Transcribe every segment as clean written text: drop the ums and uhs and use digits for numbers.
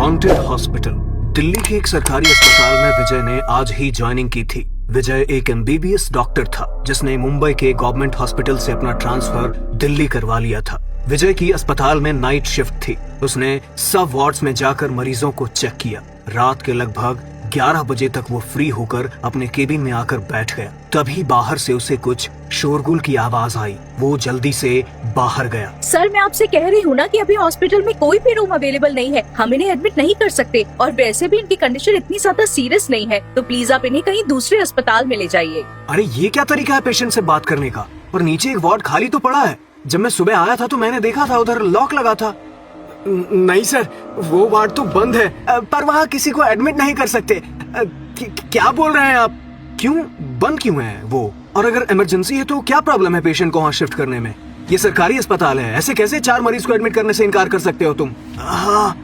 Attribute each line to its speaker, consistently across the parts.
Speaker 1: Haunted hospital. Delhi के एक सरकारी अस्पताल में विजय ने आज ही ज्वाइनिंग की थी। विजय एक एमबीबीएस डॉक्टर था जिसने मुंबई के गवर्नमेंट हॉस्पिटल से अपना ट्रांसफर दिल्ली करवा लिया था। विजय की अस्पताल में नाइट शिफ्ट थी। उसने सब वार्ड्स में जाकर मरीजों को चेक किया। रात के लगभग 11 बजे तक वो फ्री होकर अपने केबिन में आकर बैठ गया। तभी बाहर से उसे कुछ शोरगुल की आवाज आई। वो जल्दी से बाहर गया।
Speaker 2: सर, मैं आपसे कह रही हूँ ना कि अभी हॉस्पिटल में कोई भी रूम अवेलेबल नहीं है। हम इन्हें एडमिट नहीं कर सकते और वैसे भी इनकी कंडीशन इतनी ज्यादा सीरियस नहीं है, तो प्लीज आप इन्हें कहीं दूसरे अस्पताल में ले जाइए।
Speaker 1: अरे ये क्या तरीका है पेशेंट से बात करने का? और नीचे एक वार्ड खाली तो पड़ा है। जब मैं सुबह आया था तो मैंने देखा था उधर लॉक लगा था। नहीं सर, वो वार्ड तो बंद है, पर वहाँ किसी को एडमिट नहीं कर सकते। क्या बोल रहे हैं आप? क्यों बंद क्यों है वो? और अगर इमरजेंसी है तो क्या प्रॉब्लम है पेशेंट को वहाँ शिफ्ट करने में? ये सरकारी अस्पताल है, ऐसे कैसे 4 मरीज को एडमिट करने से इनकार कर सकते हो तुम? हाँ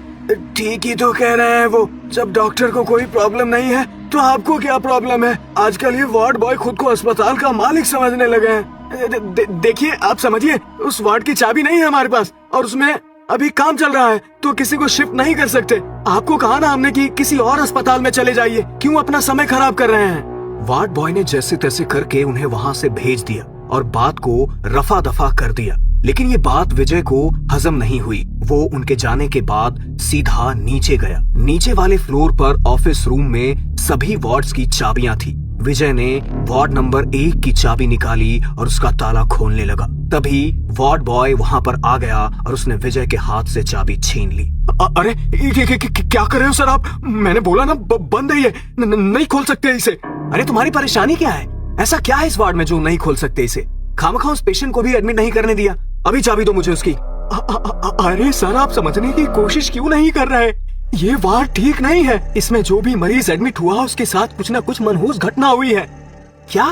Speaker 1: ठीक ही तो कह रहे हैं वो। जब डॉक्टर को कोई प्रॉब्लम नहीं है तो आपको क्या प्रॉब्लम है? आजकल ये वार्ड बॉय खुद को अस्पताल का मालिक समझने लगे हैं। देखिए आप समझिए, उस वार्ड की चाबी नहीं है हमारे पास और उसमें अभी काम चल रहा है, तो किसी को शिफ्ट नहीं कर सकते। आपको कहा ना हमने कि किसी और अस्पताल में चले जाइए, क्यों अपना समय खराब कर रहे हैं? वार्ड बॉय ने जैसे तैसे करके उन्हें वहाँ से भेज दिया और बात को रफा दफा कर दिया। लेकिन ये बात विजय को हजम नहीं हुई। वो उनके जाने के बाद सीधा नीचे गया। नीचे वाले फ्लोर पर ऑफिस रूम में सभी वार्ड्स की चाबियां थी। विजय ने वार्ड नंबर 1 की चाबी निकाली और उसका ताला खोलने लगा। तभी वार्ड बॉय वहाँ पर आ गया और उसने विजय के हाथ से चाबी छीन ली। अरे क्या कर रहे हो सर आप? मैंने बोला ना बंद है ये, नहीं खोल सकते इसे। अरे तुम्हारी परेशानी क्या है? ऐसा क्या है इस वार्ड में जो नहीं खोल सकते इसे? खामखा उस पेशेंट को भी एडमिट नहीं करने दिया। अभी चाबी दो मुझे उसकी। अरे सर, आप समझने की कोशिश क्यों नहीं कर रहे? ये वार्ड ठीक नहीं है। इसमें जो भी मरीज एडमिट हुआ उसके साथ कुछ न कुछ मनहूस घटना हुई है। क्या?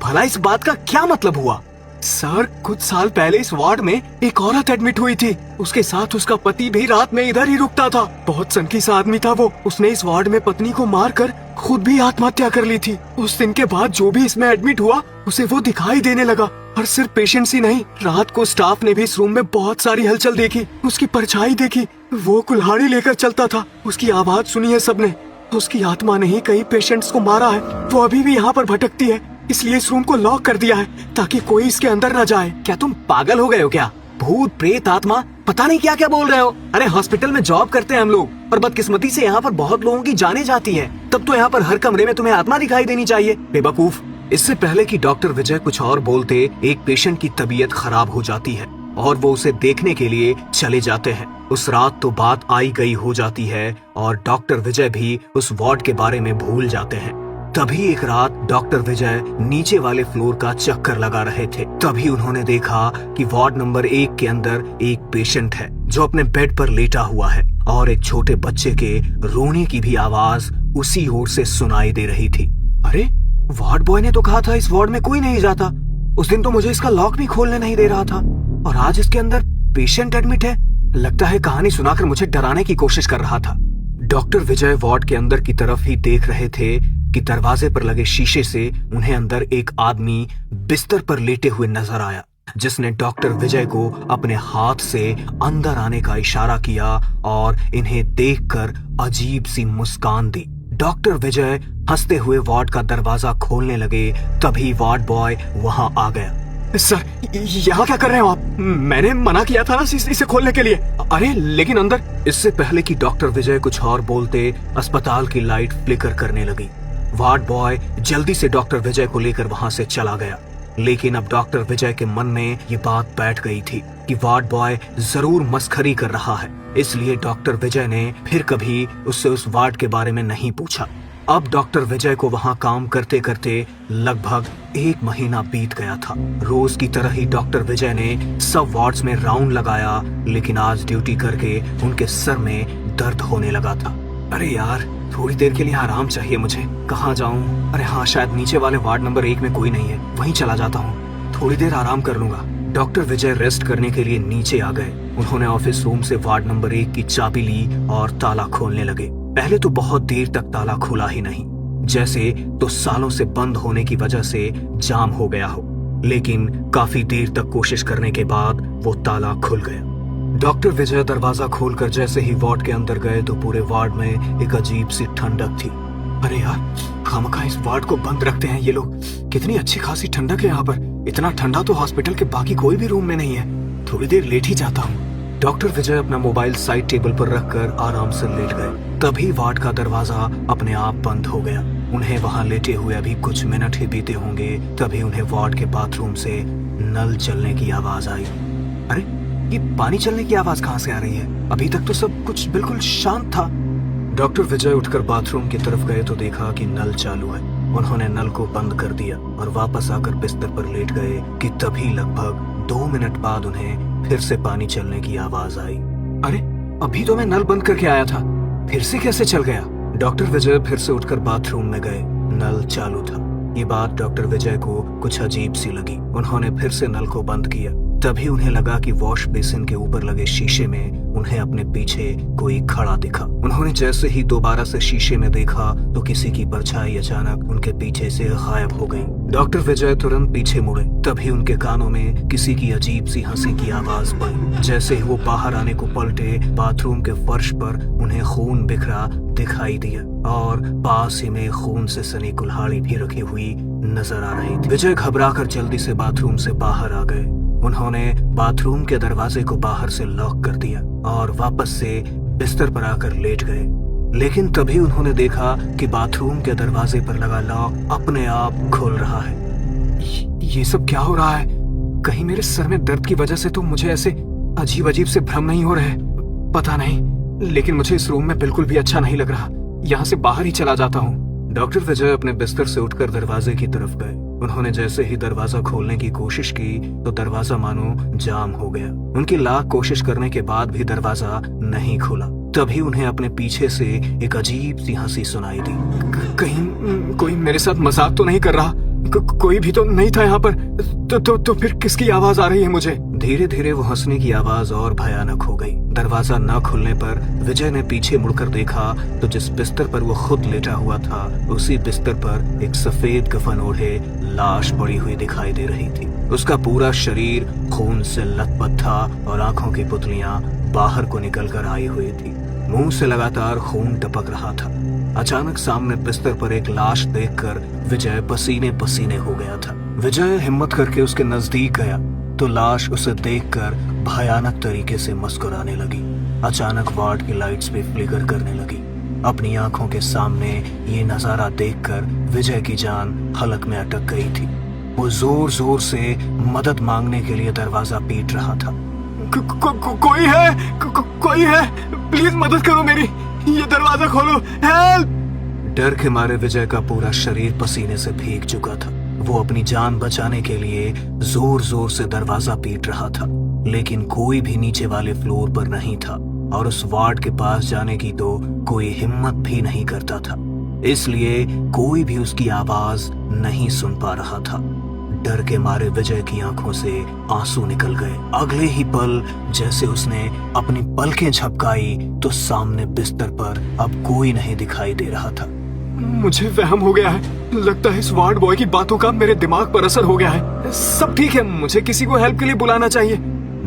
Speaker 1: भला इस बात का क्या मतलब हुआ? सर, कुछ साल पहले इस वार्ड में एक औरत एडमिट हुई थी। उसके साथ उसका पति भी रात में इधर ही रुकता था। बहुत सनकी सा आदमी था वो। उसने इस वार्ड में पत्नी को मारकर खुद भी आत्महत्या कर ली थी। उस दिन के बाद जो भी इसमें एडमिट हुआ उसे वो दिखाई देने लगा। और सिर्फ पेशेंट्स ही नहीं, रात को स्टाफ ने भी इस रूम में बहुत सारी हलचल देखी, उसकी परछाई देखी। वो कुल्हाड़ी लेकर चलता था। उसकी आवाज सुनी है सबने। उसकी आत्मा ने ही कई पेशेंट्स को मारा है। वो अभी भी यहाँ पर भटकती है, इसलिए इस रूम को लॉक कर दिया है ताकि कोई इसके अंदर न जाए। क्या तुम पागल हो गए हो क्या? भूत प्रेत आत्मा पता नहीं क्या क्या बोल रहे हो। अरे हॉस्पिटल में जॉब करते हैं हम लोग, और बदकिस्मती से यहाँ पर बहुत लोगों की जाने जाती है। तब तो यहाँ पर हर कमरे में तुम्हें आत्मा दिखाई देनी चाहिए, बेवकूफ। इससे पहले कि डॉक्टर विजय कुछ और बोलते, एक पेशेंट की तबीयत खराब हो जाती है और वो उसे देखने के लिए चले जाते हैं। उस रात तो बात आई गई हो जाती है और डॉक्टर विजय भी उस वार्ड के बारे में भूल जाते हैं। तभी एक रात डॉक्टर विजय नीचे वाले फ्लोर का चक्कर लगा रहे थे। तभी उन्होंने देखा कि वार्ड नंबर 1 के अंदर एक पेशेंट है जो अपने बेड पर लेटा हुआ है और एक छोटे बच्चे के रोने की भी आवाज उसी ओर से सुनाई दे रही थी। अरे, वार्ड बॉय ने तो कहा था इस वार्ड में कोई नहीं जाता। उस दिन तो मुझे इसका लॉक भी खोलने नहीं दे रहा था, और आज इसके अंदर पेशेंट एडमिट है। लगता है कहानी सुनाकर मुझे डराने की कोशिश कर रहा था। डॉक्टर विजय वार्ड के अंदर की तरफ ही देख रहे थे कि दरवाजे पर लगे शीशे से उन्हें अंदर एक आदमी बिस्तर पर लेटे हुए नजर आया, जिसने डॉक्टर विजय को अपने हाथ से अंदर आने का इशारा किया और इन्हें देखकर अजीब सी मुस्कान दी। डॉक्टर विजय हंसते हुए वार्ड का दरवाजा खोलने लगे। तभी वार्ड बॉय वहां आ गया। सर, यहाँ क्या कर रहे हो आप? मैंने मना किया था ना इसे खोलने के लिए। अरे लेकिन अंदर। इससे पहले कि डॉक्टर विजय कुछ और बोलते, अस्पताल की लाइट फ्लिकर करने लगी। वार्ड बॉय जल्दी से डॉक्टर विजय को लेकर वहां से चला गया। लेकिन अब डॉक्टर विजय के मन में ये बात बैठ गई थी कि वार्ड बॉय जरूर मस्खरी कर रहा है। इसलिए डॉक्टर विजय ने फिर कभी उससे उस वार्ड के बारे में नहीं पूछा। अब डॉक्टर विजय को वहां काम करते करते लगभग 1 महीना बीत गया था। रोज की तरह ही डॉक्टर विजय ने सब वार्ड्स में राउंड लगाया, लेकिन आज ड्यूटी करके उनके सर में दर्द होने लगा था। अरे यार, थोड़ी देर के लिए आराम चाहिए मुझे। कहाँ जाऊं? अरे हाँ, शायद नीचे वाले वार्ड नंबर 1 में कोई नहीं है, वहीं चला जाता हूँ। थोड़ी देर आराम कर लूंगा। डॉक्टर विजय रेस्ट करने के लिए नीचे आ गए। उन्होंने ऑफिस रूम से वार्ड नंबर 1 की चाबी ली और ताला खोलने लगे। पहले तो बहुत देर तक ताला खुला ही नहीं, जैसे तो सालों से बंद होने की वजह से जाम हो गया हो। लेकिन काफी देर तक कोशिश करने के बाद वो ताला खुल गया। डॉक्टर विजय दरवाजा खोलकर जैसे ही वार्ड के अंदर गए तो पूरे वार्ड में एक अजीब सी ठंडक थी। अरे यार, खामखा इस वार्ड को बंद रखते हैं ये लोग। कितनी अच्छी खासी ठंडक है यहाँ पर। इतना ठंडा तो हॉस्पिटल के बाकी कोई भी रूम में नहीं है। थोड़ी देर लेट ही जाता हूँ। डॉक्टर विजय अपना मोबाइल साइड टेबल पर रखकर आराम से लेट गए। तभी वार्ड का दरवाजा अपने आप बंद हो गया। उन्हें वहां लेटे हुए अभी कुछ मिनट ही बीते होंगे, तभी उन्हें वार्ड के बाथरूम से नल चलने की आवाज आई। अरे, ये पानी चलने की आवाज कहाँ से आ रही है? अभी तक तो सब कुछ बिल्कुल शांत था। डॉक्टर विजय उठकर बाथरूम की तरफ गए तो देखा कि नल चालू है। उन्होंने नल को बंद कर दिया और वापस आकर बिस्तर पर लेट गए कि तभी लगभग 2 मिनट बाद उन्हें फिर से पानी चलने की आवाज आई। अरे, अभी तो मैं नल बंद करके आया था, फिर से कैसे चल गया? डॉक्टर विजय फिर से उठकर बाथरूम में गए। नल चालू था। ये बात डॉक्टर विजय को कुछ अजीब सी लगी। उन्होंने फिर से नल को बंद किया। तभी उन्हें लगा कि वॉश बेसिन के ऊपर लगे शीशे में उन्हें अपने पीछे कोई खड़ा दिखा। उन्होंने जैसे ही दोबारा से शीशे में देखा तो किसी की परछाई अचानक उनके पीछे से गायब हो गई। डॉक्टर विजय तुरंत पीछे मुड़े। तभी उनके कानों में किसी की अजीब सी हंसी की आवाज पड़ी। जैसे ही वो बाहर आने को पलटे, बाथरूम के फर्श पर उन्हें खून बिखरा दिखाई दिया और पास ही में खून से सनी कुल्हाड़ी भी रखी हुई नजर आ रही थी। विजय घबराकर जल्दी से बाथरूम से बाहर आ गए। उन्होंने बाथरूम के दरवाजे को बाहर से लॉक कर दिया और वापस से बिस्तर पर आकर लेट गए। लेकिन तभी उन्होंने देखा कि बाथरूम के दरवाजे पर लगा लॉक अपने आप खुल रहा है। ये सब क्या हो रहा है? कहीं मेरे सर में दर्द की वजह से तो मुझे ऐसे अजीब अजीब से भ्रम नहीं हो रहे? पता नहीं, लेकिन मुझे इस रूम में बिल्कुल भी अच्छा नहीं लग रहा। यहाँ से बाहर ही चला जाता हूँ। डॉक्टर विजय अपने बिस्तर से उठकर दरवाजे की तरफ गए। उन्होंने जैसे ही दरवाजा खोलने की कोशिश की तो दरवाजा मानो जाम हो गया। उनकी लाख कोशिश करने के बाद भी दरवाजा नहीं खुला। तभी उन्हें अपने पीछे से एक अजीब सी हंसी सुनाई दी। कहीं कोई मेरे साथ मजाक तो नहीं कर रहा? कोई भी तो नहीं था यहाँ पर। तो फिर किसकी आवाज आ रही है मुझे? धीरे धीरे वो हंसने की आवाज और भयानक हो गई। दरवाजा न खुलने पर विजय ने पीछे मुड़कर देखा तो जिस बिस्तर पर वो खुद लेटा हुआ था, उसी बिस्तर पर एक सफेद कफन ओढ़े लाश पड़ी हुई दिखाई दे रही थी। उसका पूरा शरीर खून से लथपथ था और आंखों की पुतलियां बाहर को निकल कर आई हुई थी। मुंह से लगातार खून टपक रहा था। अचानक सामने बिस्तर पर एक लाश देखकर विजय पसीने पसीने हो गया था। विजय हिम्मत करके उसके नजदीक गया तो लाश उसे देखकर भयानक तरीके से मुस्कुराने लगी। अचानक वार्ड की लाइट्स भी फ्लिकर करने लगी। अपनी आंखों के सामने ये नजारा देखकर विजय की जान हलक में अटक गई थी। वो जोर जोर से मदद मांगने के लिए दरवाजा पीट रहा था। कोई है? कोई है? प्लीज मदद करो मेरी, ये दरवाजा खोलो, हेल्प! डर के मारे विजय का पूरा शरीर पसीने से भीग चुका था। वो अपनी जान बचाने के लिए जोर जोर से दरवाजा पीट रहा था, लेकिन कोई भी नीचे वाले फ्लोर पर नहीं था और उस वार्ड के पास जाने की तो कोई हिम्मत भी नहीं करता था। इसलिए कोई भी उसकी आवाज नहीं सुन पा रहा था। डर के मारे विजय की आंखों से आंसू निकल गए। अगले ही पल जैसे उसने अपनी पलकें झपकाई तो सामने बिस्तर पर अब कोई नहीं दिखाई दे रहा था। मुझे वहम हो गया है। लगता है इस वार्ड बॉय की बातों का मेरे दिमाग पर असर हो गया है। सब ठीक है, मुझे किसी को हेल्प के लिए बुलाना चाहिए।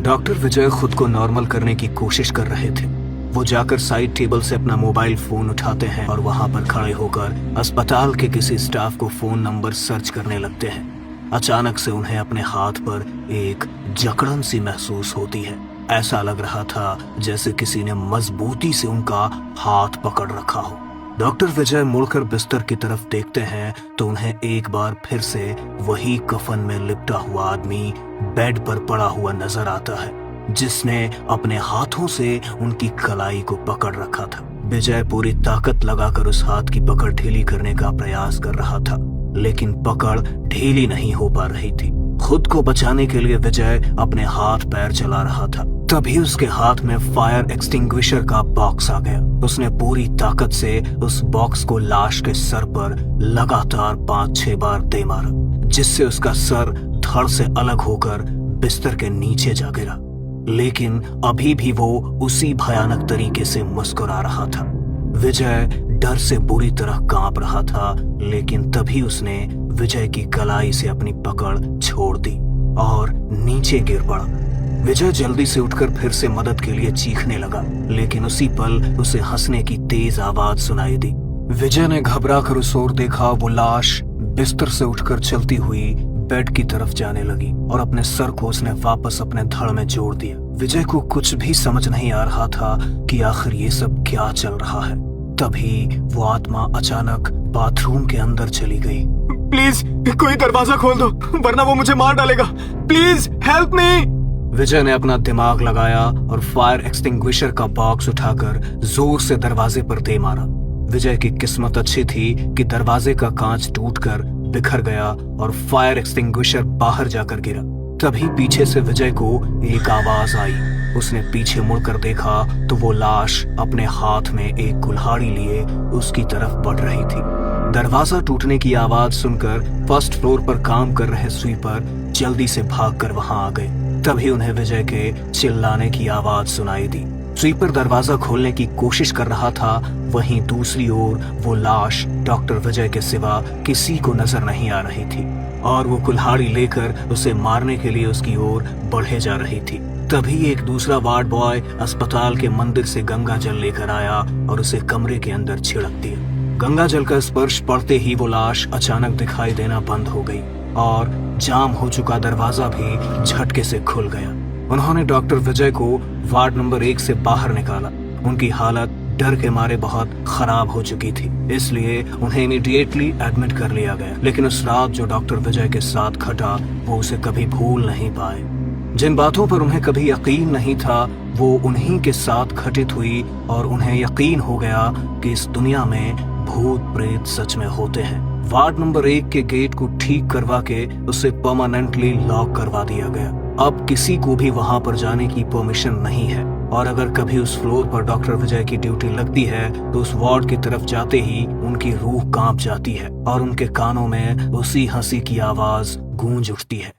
Speaker 1: डॉक्टर विजय खुद को नॉर्मल करने की कोशिश कर रहे थे। वो जाकर साइड टेबल से अपना मोबाइल फोन उठाते हैं और वहां पर खड़े होकर अस्पताल के किसी स्टाफ को फोन नंबर सर्च करने लगते हैं। अचानक से उन्हें अपने हाथ पर एक जकड़न सी महसूस होती है। ऐसा लग रहा था जैसे किसी ने मजबूती से उनका हाथ पकड़ रखा हो। डॉक्टर विजय मुड़कर बिस्तर की तरफ देखते हैं तो उन्हें एक बार फिर से वही कफन में लिपटा हुआ आदमी बेड पर पड़ा हुआ नजर आता है, जिसने अपने हाथों से उनकी कलाई को पकड़ रखा था। विजय पूरी ताकत लगाकर उस हाथ की पकड़ ढीली करने का प्रयास कर रहा था, लेकिन पकड़ ढीली नहीं हो पा रही थी। खुद को बचाने के लिए विजय अपने हाथ पैर चला रहा था। तभी उसके हाथ में फायर एक्सटिंग्विशर का बॉक्स आ गया। उसने पूरी ताकत से उस बॉक्स को लाश के सर पर लगातार 5-6 बार दे मारा, जिससे उसका सर धड़ से अलग होकर बिस्तर के नीचे जा गिरा। लेकिन अभी भी वो उसी भयानक तरीके से मुस्कुरा रहा था। विजय डर से बुरी तरह कांप रहा था, लेकिन तभी उसने विजय की कलाई से अपनी पकड़ छोड़ दी और नीचे गिर पड़ा। विजय जल्दी से उठकर फिर से मदद के लिए चीखने लगा, लेकिन उसी पल उसे हंसने की तेज आवाज सुनाई दी। विजय ने घबरा कर उस ओर देखा। वो लाश बिस्तर से उठकर चलती हुई बेड की तरफ जाने लगी और अपने सर को उसने वापस अपने धड़ में जोड़ दिया। विजय को कुछ भी समझ नहीं आ रहा था कि आखिर ये सब क्या चल रहा है। तभी वो आत्मा अचानक बाथरूम के अंदर चली गई। प्लीज कोई दरवाजा खोल दो, वरना वो मुझे मार डालेगा। Please help me. विजय ने अपना दिमाग लगाया और फायर एक्सटिंग्विशर का बॉक्स उठाकर जोर से दरवाजे पर दे मारा। विजय की किस्मत अच्छी थी कि दरवाजे का कांच टूटकर बिखर गया और फायर एक्सटिंग्विशर बाहर जाकर गिरा। तभी पीछे से विजय को एक आवाज आई। उसने पीछे मुड़कर देखा तो वो लाश अपने हाथ में एक कुल्हाड़ी लिए उसकी तरफ बढ़ रही थी। दरवाजा टूटने की आवाज सुनकर फर्स्ट फ्लोर पर काम कर रहे स्वीपर जल्दी से भागकर वहां आ गए। तभी उन्हें विजय के चिल्लाने की आवाज सुनाई दी। स्वीपर दरवाजा खोलने की कोशिश कर रहा था, वहीं दूसरी ओर वो लाश डॉक्टर विजय के सिवा किसी को नजर नहीं आ रही थी और वो कुल्हाड़ी लेकर उसे मारने के लिए उसकी ओर बढ़े जा रही थी। तभी एक दूसरा वार्ड बॉय अस्पताल के मंदिर से गंगा जल लेकर आया और उसे कमरे के अंदर छिड़क दिया। गंगा जल का स्पर्श पड़ते ही वो लाश अचानक दिखाई देना बंद हो गई और जाम हो चुका दरवाजा भी झटके से खुल गया। उन्होंने डॉक्टर विजय को वार्ड नंबर 1 से बाहर निकाला। उनकी हालत डर के मारे बहुत खराब हो चुकी थी, इसलिए उन्हें इमीडिएटली एडमिट कर लिया गया। लेकिन उस रात जो डॉक्टर विजय के साथ घटा वो उसे कभी भूल नहीं पाए। जिन बातों पर उन्हें कभी यकीन नहीं था वो उन्हीं के साथ घटित हुई और उन्हें यकीन हो गया कि इस दुनिया में भूत प्रेत सच में होते हैं। वार्ड नंबर 1 के गेट को ठीक करवा के उसे परमानेंटली लॉक करवा दिया गया। अब किसी को भी वहां पर जाने की परमिशन नहीं है और अगर कभी उस फ्लोर पर डॉक्टर विजय की ड्यूटी लगती है तो उस वार्ड की तरफ जाते ही उनकी रूह कांप जाती है और उनके कानों में उसी हंसी की आवाज गूंज उठती है।